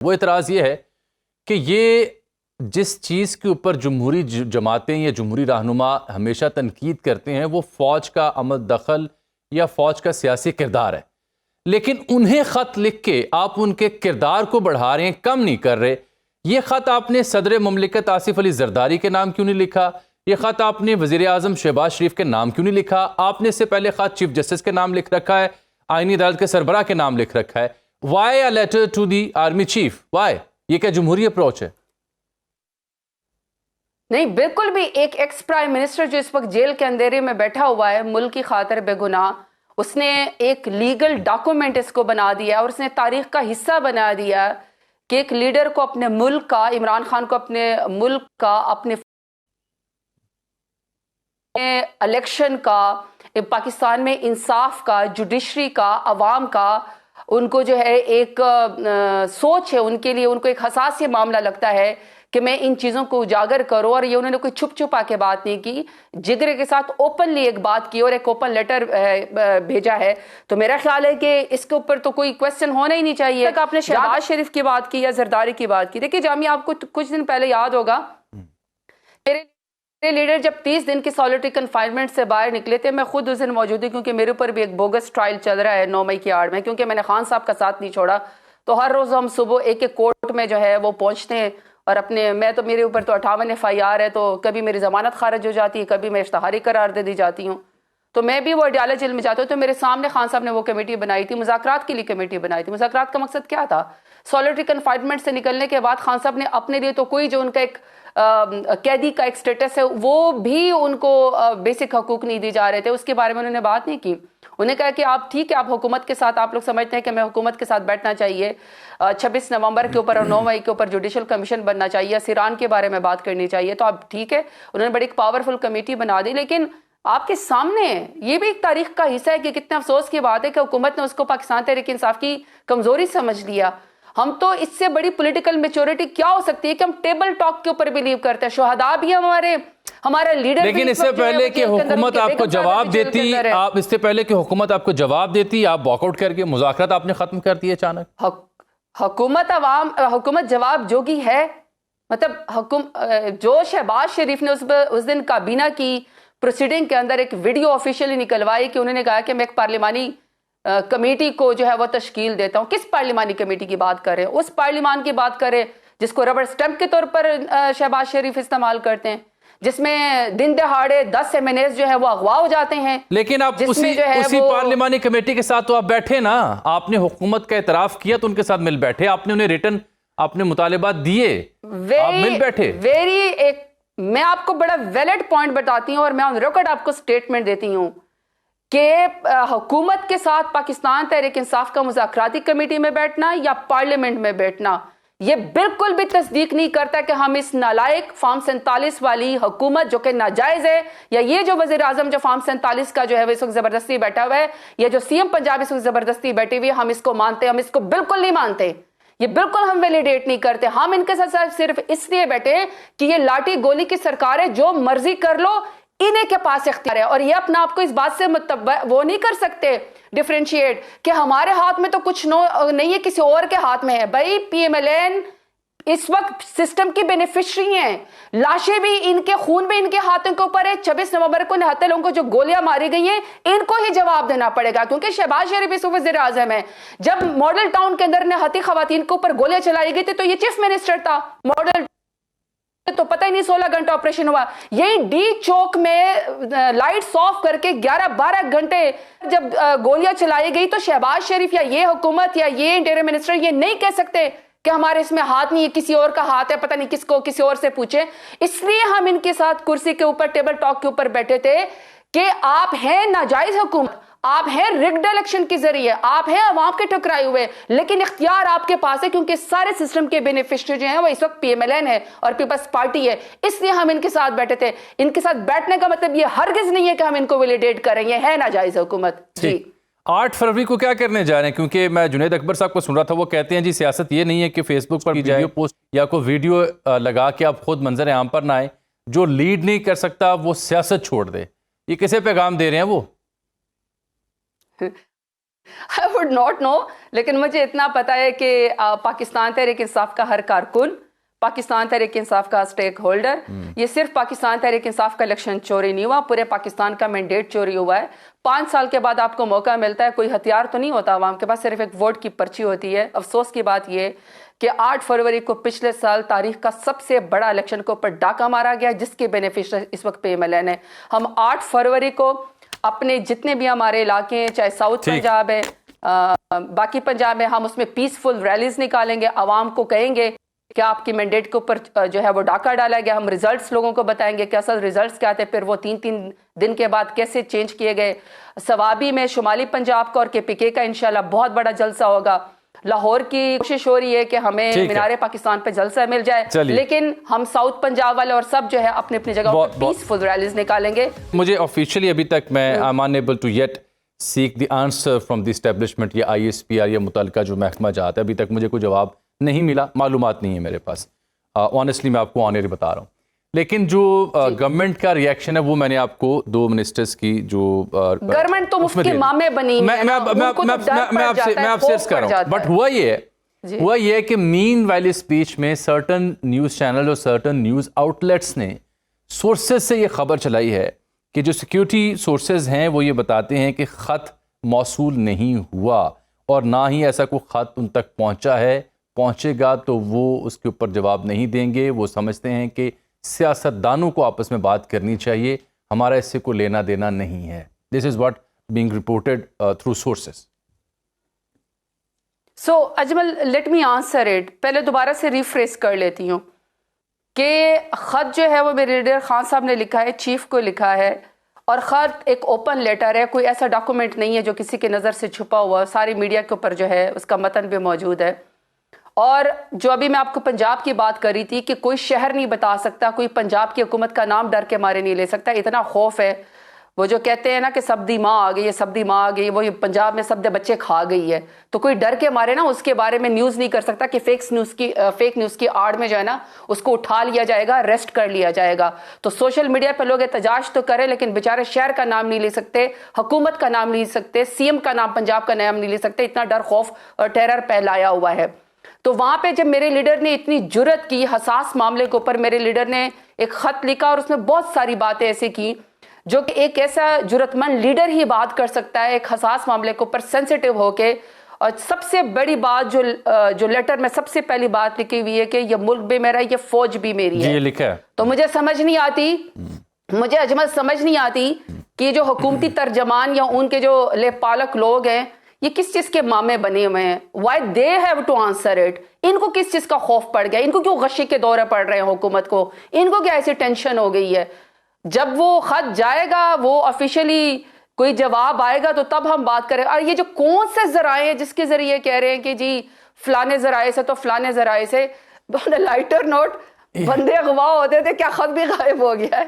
وہ اعتراض یہ ہے کہ یہ جس چیز کے اوپر جمہوری جماعتیں یا جمہوری رہنما ہمیشہ تنقید کرتے ہیں وہ فوج کا عمل دخل یا فوج کا سیاسی کردار ہے، لیکن انہیں خط لکھ کے آپ ان کے کردار کو بڑھا رہے ہیں، کم نہیں کر رہے۔ یہ خط آپ نے صدر مملکت آصف علی زرداری کے نام کیوں نہیں لکھا؟ یہ خط آپ نے وزیر اعظم شہباز شریف کے نام کیوں نہیں لکھا؟ آپ نے اس سے پہلے خط چیف جسٹس کے نام لکھ رکھا ہے، آئینی عدالت کے سربراہ کے نام لکھ رکھا ہے۔ Why a letter to the army chief? Why? یہ کیا جمہوری اپروچ ہے؟ نہیں، بالکل بھی۔ ایک ایکس پرائم منسٹر جو اس وقت جیل کے اندھیرے میں بیٹھا ہوا ہے ملک کی خاطر بے گناہ، اس نے ایک لیگل ڈاکومنٹ اس کو بنا دیا اور اس نے تاریخ کا حصہ بنا دیا کہ ایک لیڈر کو اپنے ملک کا، عمران خان کو اپنے ملک کا، اپنے الیکشن کا، پاکستان میں انصاف کا، جوڈیشری کا، عوام کا، ان کو جو ہے ایک سوچ ہے ان کے لیے، ان کو ایک حساس معاملہ لگتا ہے کہ میں ان چیزوں کو اجاگر کروں، اور یہ انہوں نے کوئی چھپ چھپا کے بات نہیں کی، جگرے کے ساتھ اوپنلی ایک بات کی اور ایک اوپن لیٹر بھیجا ہے۔ تو میرا خیال ہے کہ اس کے اوپر تو کوئی کویسچن ہونا ہی نہیں چاہیے۔ آپ نے شہباز شریف کی بات کی یا زرداری کی بات کی، دیکھیے جامعہ، آپ کو کچھ دن پہلے یاد ہوگا میرے لیڈر جب 30 دن کی سالٹری کنفائنمنٹ سے باہر نکلے تھے، میں خود اس دن موجود ہوں کیونکہ میرے اوپر بھی ایک بوگس ٹرائل چل رہا ہے 9 مئی کی آڑ میں، کیونکہ میں نے خان صاحب کا ساتھ نہیں چھوڑا۔ تو ہر روز ہم صبح ایک ایک کورٹ میں جو ہے وہ پہنچتے ہیں، اور میرے اوپر تو 58 FIR ہے، تو کبھی میری ضمانت خارج ہو جاتی ہے، کبھی میں اشتہاری قرار دے دی جاتی ہوں۔ تو میں بھی وہ اڈیالہ جیل میں جاتا ہوں، تو میرے سامنے خان صاحب نے وہ کمیٹی بنائی تھی، مذاکرات کے لیے کمیٹی بنائی تھی۔ مذاکرات کا مقصد کیا تھا؟ سالٹری کنفائنمنٹ سے نکلنے کے بعد خان صاحب نے اپنے لیے تو کوئی جو ان کا ایک قیدی کا ایک سٹیٹس ہے وہ بھی ان کو بیسک حقوق نہیں دی جا رہے تھے، اس کے بارے میں انہوں نے بات نہیں کی۔ انہوں نے کہا کہ آپ ٹھیک ہے، آپ حکومت کے ساتھ، آپ لوگ سمجھتے ہیں کہ میں حکومت کے ساتھ بیٹھنا چاہیے، 26 نومبر کے اوپر اور 9 مئی کے اوپر جوڈیشل کمیشن بننا چاہیے، سیران کے بارے میں بات کرنی چاہیے، تو آپ ٹھیک ہے، انہوں نے بڑی ایک پاورفل کمیٹی بنا دی۔ لیکن آپ کے سامنے یہ بھی ایک تاریخ کا حصہ ہے کہ کتنے افسوس کی بات ہے کہ حکومت نے اس کو پاکستان تحریک انصاف کی کمزوری سمجھ لیا۔ ہم تو اس سے بڑی پولیٹیکل میچورٹی کیا ہو سکتی ہے کہ ہم ٹیبل ٹاک کے اوپر بلیو کرتے ہیں، شہداء بھی ہمارا لیڈر۔ لیکن اس سے پہلے کہ حکومت آپ کو جواب دیتی، اس سے پہلے کہ حکومت آپ کو جواب دیتی، آپ واک آؤٹ کر کے مذاکرات آپ نے ختم کر دیے اچانک۔ حکومت جواب جوگی ہے، مطلب جو شہباز شریف نے اس دن کابینہ کی پروسیڈنگ کے اندر ایک ویڈیو آفیشیلی نکلوائی کہ انہوں نے کہا کہ میں ایک پارلیمانی کمیٹی کو جو ہے وہ تشکیل دیتا ہوں۔ کس پارلیمانی کمیٹی کی بات کر رہے ہیں؟ اس پارلیمان کی بات کر رہے ہیں جس کو ربڑ سٹمپ کے طور پر شہباز شریف استعمال کرتے ہیں، جس میں دن دہاڑے 10 MNAs جو ہے وہ اغوا ہو جاتے ہیں۔ لیکن آپ اسی پارلیمانی کمیٹی کے ساتھ تو آپ بیٹھے نا، آپ نے حکومت کا اعتراف کیا تو ان کے ساتھ مل بیٹھے، آپ نے انہیں ریٹن اپنے مطالبات دیے، آپ مل بیٹھے۔ میں آپ کو بڑا ویلڈ پوائنٹ بتاتی ہوں اور میں آن ریکارڈ آپ کو سٹیٹمنٹ دیتی ہوں کہ حکومت کے ساتھ پاکستان تحریک انصاف کا مذاکراتی کمیٹی میں بیٹھنا یا پارلیمنٹ میں بیٹھنا یہ بالکل بھی تصدیق نہیں کرتا کہ ہم اس نالائق فارم 47 والی حکومت جو کہ ناجائز ہے، یا یہ جو وزیر اعظم جو فارم 47 کا جو ہے اس وقت زبردستی بیٹھا ہوا ہے، یا جو CM پنجاب اس وقت زبردستی بیٹھی ہوئی ہے، ہم اس کو مانتے، ہم اس کو بالکل نہیں مانتے، یہ بالکل ہم ویلیڈیٹ نہیں کرتے۔ ہم ان کے ساتھ صرف اس لیے بیٹھے کہ یہ لاٹھی گولی کی سرکار ہے، جو مرضی کر لو، انہیں کے پاس اختیار ہے، اور یہ اپنا آپ کو اس بات سے وہ نہیں کر سکتے ڈیفرینشیٹ کہ ہمارے ہاتھ میں تو کچھ نہیں ہے، کسی اور کے ہاتھ میں ہے۔ بھائی PMLN اس وقت سسٹم کی بینیفیشری ہیں، لاشیں بھی ان کے خون بھی ان کے ہاتھوں کے اوپر ہے۔ 26 نومبر کو نہتے لوگوں کو جو گولیاں ماری گئی ہیں ان کو ہی جواب دینا پڑے گا، کیونکہ شہباز شریف اس وزیر اعظم ہے۔ جب ماڈل ٹاؤن کے اندر نہتی خواتین کے اوپر گولیاں چلائی گئی تھی تو یہ چیف منسٹر تھا، ماڈل تو پتہ ہی نہیں 16 گھنٹہ آپریشن ہوا۔ یہی ڈی چوک میں لائٹس آف کر کے 11-12 گھنٹے جب گولیاں چلائی گئی، تو شہباز شریف یا یہ حکومت یا یہ انٹیریئر منسٹر یہ نہیں کہہ سکتے کہ ہمارے اس میں ہاتھ نہیں ہے، کسی اور کا ہاتھ ہے، پتہ نہیں کس کو، کسی اور سے پوچھیں۔ اس لیے ہم ان کے ساتھ کرسی کے اوپر ٹیبل ٹاک کے اوپر بیٹھے تھے کہ آپ ہیں ناجائز حکومت، آپ ہیں رگڈ الیکشن کے ذریعے، آپ ہیں عوام کے ٹکرائے ہوئے، لیکن اختیار آپ کے پاس ہے کیونکہ سارے سسٹم کے بینیفیشری جو ہیں وہ اس وقت PMLN ہے اور پیپلز پارٹی ہے، اس لیے ہم ان کے ساتھ بیٹھے تھے۔ ان کے ساتھ بیٹھنے کا مطلب یہ ہرگز نہیں ہے کہ ہم ان کو ویلیڈیٹ کریں، یہ ہے ناجائز حکومت۔ جی 8 فروری کو کیا کرنے جا رہے ہیں؟ کیونکہ میں جنید اکبر صاحب کو سن رہا تھا، وہ کہتے ہیں جی سیاست یہ نہیں ہے کہ فیس بک پر ویڈیو پوسٹ یا کوئی ویڈیو لگا کے آپ خود منظر عام پر نہ آئیں، جو لیڈ نہیں کر سکتا وہ سیاست چھوڑ دے۔ یہ کسے پیغام دے رہے ہیں وہ؟ I would not know, لیکن مجھے اتنا پتا ہے کہ پاکستان تحریک انصاف کا ہر کارکن، پاکستان تحریک انصاف کا سٹیک ہولڈر، یہ صرف پاکستان تحریک انصاف کا الیکشن چوری نہیں ہوا، پورے پاکستان کا مینڈیٹ چوری ہوا ہے۔ 5 سال کے بعد آپ کو موقع ملتا ہے، کوئی ہتھیار تو نہیں ہوتا عوام کے پاس، صرف ایک ووٹ کی پرچی ہوتی ہے۔ افسوس کی بات یہ کہ 8 فروری کو پچھلے سال تاریخ کا سب سے بڑا الیکشن کے اوپر ڈاکہ مارا گیا، جس کے بینیفیشری اس وقت پی ایم ایل این ہے۔ ہم 8 فروری کو اپنے جتنے بھی ہمارے علاقے ہیں، چاہے ساؤتھ پنجاب ہے، باقی پنجاب میں، ہم اس میں پیسفل ریلیز نکالیں گے، عوام کو کہیں گے کہ آپ کی مینڈیٹ کے اوپر جو ہے وہ ڈاکہ ڈالا گیا، ہم ریزلٹس لوگوں کو بتائیں گے کہ اصل ریزلٹس کیا تھے، پھر وہ 3 دن کے بعد کیسے چینج کیے گئے۔ سوابی میں شمالی پنجاب کا اور کے پی کے کا انشاءاللہ بہت بڑا جلسہ ہوگا۔ لاہور کی کوشش ہو رہی ہے کہ ہمیں مینار پاکستان پہ جلسہ مل جائے، لیکن ہم ساؤتھ پنجاب والے اور سب جو ہے اپنی اپنی جگہ پر پیسفل ریلیز نکالیں گے۔ مجھے آفیشلی ابھی تک میں I'm unable to yet seek the answer from the establishment یا ISPR یا متعلقہ جو محکمہ جات ہے، ابھی تک مجھے کوئی جواب نہیں ملا، معلومات نہیں ہے میرے پاس، آنیسٹلی میں آپ کو آنر بتا رہا ہوں۔ لیکن جو گورنمنٹ کا ریئیکشن ہے وہ میں نے آپ کو 2 منسٹرز کی جو گورنمنٹ تو مفت کے مامے بنی میں آپ سے عرض کر رہا ہوں، بٹ ہوا یہ ہے کہ مین ویلی اسپیچ میں سرٹن نیوز چینل اور سرٹن نیوز آؤٹ لیٹس نے سورسز سے یہ خبر چلائی ہے کہ جو سیکیورٹی سورسز ہیں وہ یہ بتاتے ہیں کہ خط موصول نہیں ہوا، اور نہ ہی ایسا کوئی خط ان تک پہنچا ہے، پہنچے گا تو وہ اس کے اوپر جواب نہیں دیں گے۔ وہ سمجھتے ہیں کہ سیاستدانوں کو آپس میں بات کرنی چاہیے، ہمارا اس سے کوئی لینا دینا نہیں ہے۔ This is what being reported through sources. So Ajmal, let me answer it, پہلے دوبارہ سے ریفریز کر لیتی ہوں کہ خط جو ہے وہ میرے لیڈر خان صاحب نے لکھا ہے، چیف کو لکھا ہے، اور خط ایک اوپن لیٹر ہے، کوئی ایسا ڈاکومنٹ نہیں ہے جو کسی کے نظر سے چھپا ہوا، ساری میڈیا کے اوپر جو ہے اس کا متن بھی موجود ہے۔ اور جو ابھی میں آپ کو پنجاب کی بات کر رہی تھی کہ کوئی شہر نہیں بتا سکتا، کوئی پنجاب کی حکومت کا نام ڈر کے مارے نہیں لے سکتا، اتنا خوف ہے۔ وہ جو کہتے ہیں نا کہ سبدی ماں آ گئی ہے، سبدی ماں آ گئی ہے، وہ پنجاب میں سب بچے کھا گئی ہے، تو کوئی ڈر کے مارے نا اس کے بارے میں نیوز نہیں کر سکتا کہ فیک نیوز کی آڑ میں جو ہے نا اس کو اٹھا لیا جائے گا، اریسٹ کر لیا جائے گا۔ تو سوشل میڈیا پہ لوگ احتجاج تو کریں، لیکن بیچارے شہر کا نام نہیں لے سکتے، حکومت کا نام نہیں لے سکتے، سی ایم کا نام، پنجاب کا نام نہیں لے سکتے، اتنا ڈر، خوف اور ٹیرر پھیلایا ہوا ہے۔ تو وہاں پہ جب میرے لیڈر نے اتنی جرت کی، حساس معاملے کے اوپر میرے لیڈر نے ایک خط لکھا اور اس میں بہت ساری باتیں ایسی کی جو کہ ایک ایسا جرت مند لیڈر ہی بات کر سکتا ہے، ایک حساس معاملے کے اوپر سینسیٹیو ہو کے۔ اور سب سے بڑی بات جو لیٹر میں سب سے پہلی بات لکھی ہوئی ہے کہ یہ ملک بھی میرا، یہ فوج بھی میری ہے۔ یہ لکھا ہے تو مجھے سمجھ نہیں آتی، مجھے اجمل سمجھ نہیں آتی کہ جو حکومتی ترجمان یا ان کے جو لیپالک لوگ ہیں یہ کس چیز کے مامے بنے ہوئے ہیں۔ Why they have to answer it, ان کو کس چیز کا خوف پڑ گیا، ان کو کیوں غشی کے دورے پڑ رہے ہیں حکومت کو، ان کو کیا ایسی ٹینشن ہو گئی ہے۔ جب وہ خط جائے گا، وہ آفیشیلی کوئی جواب آئے گا تو تب ہم بات کریں۔ اور یہ جو کون سے ذرائع ہیں جس کے ذریعے کہہ رہے ہیں کہ جی فلانے ذرائع سے تو فلانے ذرائع سے، لائٹر نوٹ بندے اغوا ہوتے تھے، کیا خط بھی غائب ہو گیا ہے؟